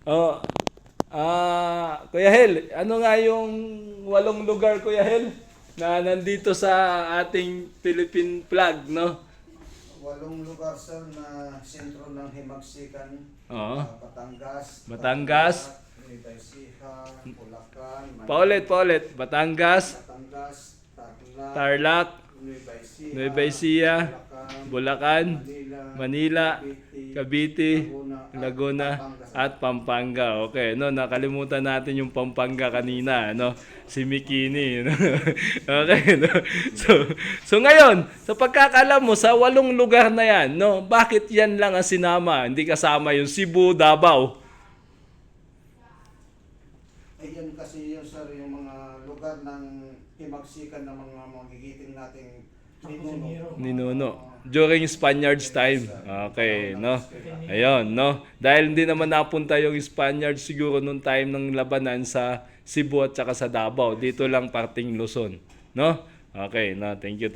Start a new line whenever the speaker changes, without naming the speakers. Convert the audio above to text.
Oh, Kuya Hel, ano nga yung 8 lugar, Kuya Hel, na nandito sa ating Philippine flag, no?
8 lugar sir na sentro ng Himagsikan,
Oo.
Batangas,
Batangas.
Tarlac, Nueva Ecija, Bulacan,
Paulit. Batangas,
Batangas, Tarlac,
Tarlac, Nueva Ecija,
Bulacan,
Bulacan, Manila,
Cavite,
Cavite,
Laguna,
Laguna,
Pampanga, sir.
at Pampanga. Okay, no, nakalimutan natin yung Pampanga kanina, no? Si Mikini, no? Okay, no? So ngayon, sa pagkakalam mo sa 8 lugar na yan, no? Bakit yan lang ang sinama? Hindi kasama yung Cebu, Davao.
Ayan kasi yun sir, yung mga lugar ng Himagsikan ng mga magigiting nating
Ninuno. During Spaniards time. Okay, no? Ayun, no? Dahil hindi naman napunta yung Spaniards siguro nung time ng labanan sa Cebu at saka sa Davao. Dito lang parting Luzon. No? Okay, no? Thank you.